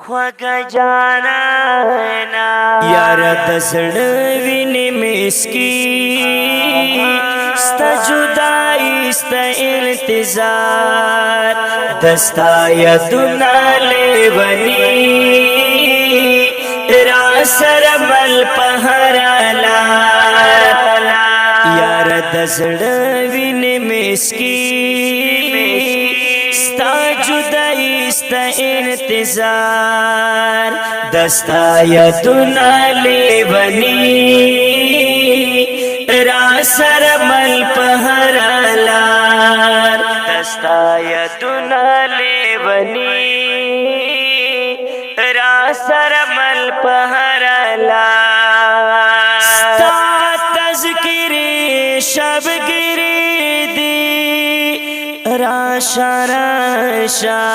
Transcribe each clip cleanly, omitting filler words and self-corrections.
خوږه جانانا یار د زړه وینې مسکی ستا جدائی ستا انتظار دستا یادونه لیونی را سره مل په هر لار یار د زړه وینې مسکی ستا جدائی ستا انتظار دستا یادونه لیونی را سره مل په هر لار دستا یادونه لیونی را سره مل په هر لار ستا تذکری شبگری دی راشا راشا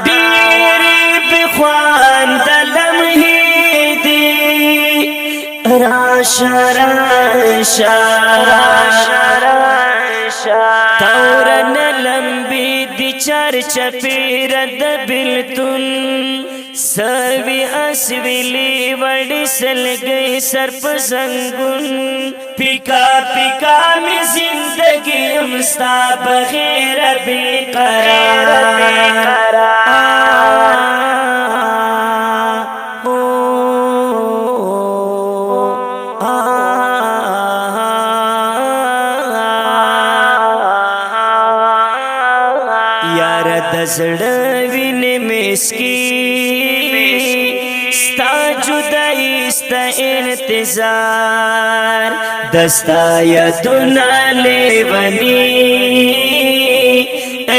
دیری بخوان دلمحی دی راشا راشا تورن لمبی دی چار چپیر د بلتون سوی اسویلی وڑی سلگئی سر پزنگون پیکا پیکا می زندگی امستا بغیر بی قرار یار د زړه وینې مسکی ستا جدائی ستا انتظار دستا یادونه لیونی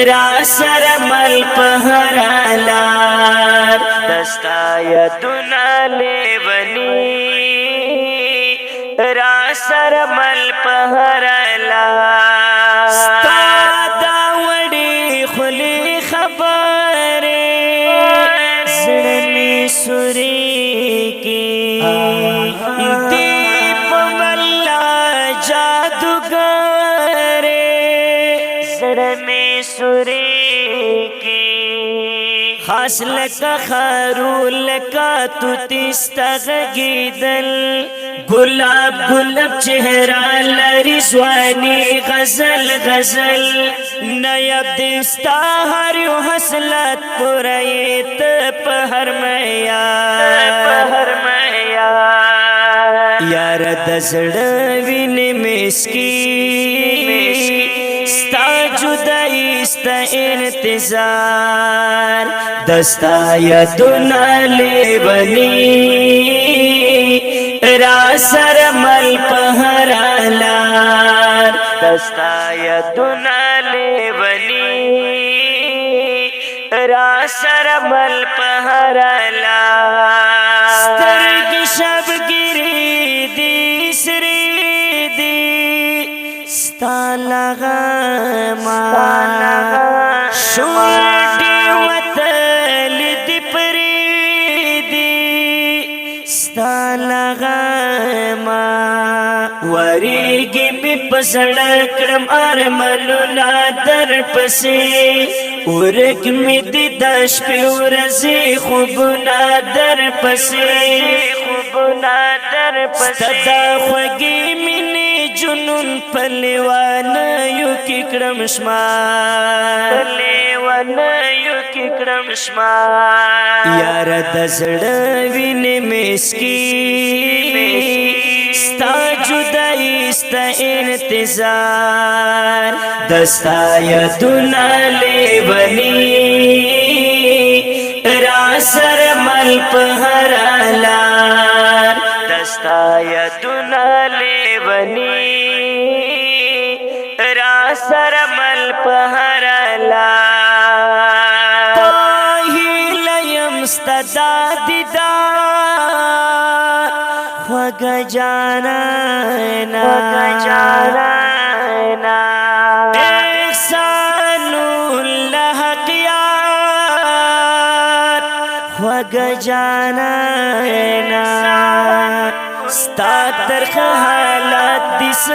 را سره مل په هر لار دستا یادونه لیونی را سره مل په هر لار ستا دا وړې خولې خبرې زړه مې سورېږي دې په ملا جادوګرې زړه مې سورېږي خاص لکه خارو لکه توتي ستا غږېدل گلاب گلاب چهرہ لری ځواني غزل غزل نایب دستا هر یو حسلت پرایت په هر معیار یار د زړه وینې مسکی ستا جدائی ستا انتظار دستا یادونه لیونی را سره مل په هر لار دستا یادونه لیونی را سره مل په هر لار سترګې شبګیرې دي سرې دي ستا لغما شونډې وتلې دي پرېږدي ستا لغما وریږي مې په زړه کړم ارمانونه درپسې ورک مې دي د شپې ورځې خوبونه درپسې ستا د خوږې مینې جنون په لیوانیو کې کړم شمار یار د زړه وینې مسکی ستا جدائی ستا انتظار دستا یادونه لیونی را سره مل په هر لار دستا یادونه لیونی را سره مل په هر لار پاهیله یم ستا دا دیدار خوږه جانانا احسان الله حق یار خوږه جانانا ستا ترخه حالات دس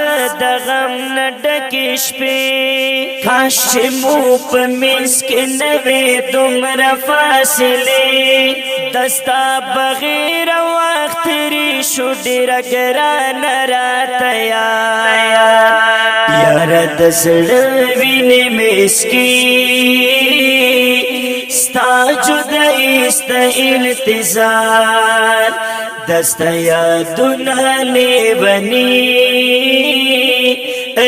د غم نه ډکې شپې کاش چې مو په منځ کې نه وې دومره فاصلې دستا بغیر وخت تېرې شو ډېره ګرانه راته یاره د زړه وینې مسکي ستا جدایي ستا انتظار دستا یادونه لیوني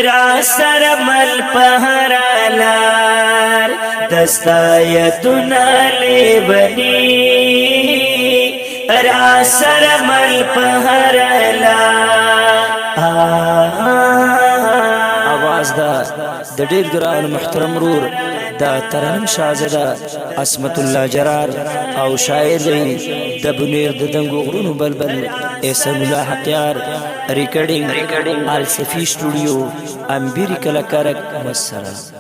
را سره مل په هره لار دستا یادونه لیوني را سره مل په هره لار आवाज دا د ډیر ګران محترم رور دا ترنم شاهزاده عصمت الله جرار او شاعر دی د بنیر د دنګو غرونو بلبل احسان الله حقیار ریکارډینګ آل صفی سټوډیو امبیری کلاکارک مسره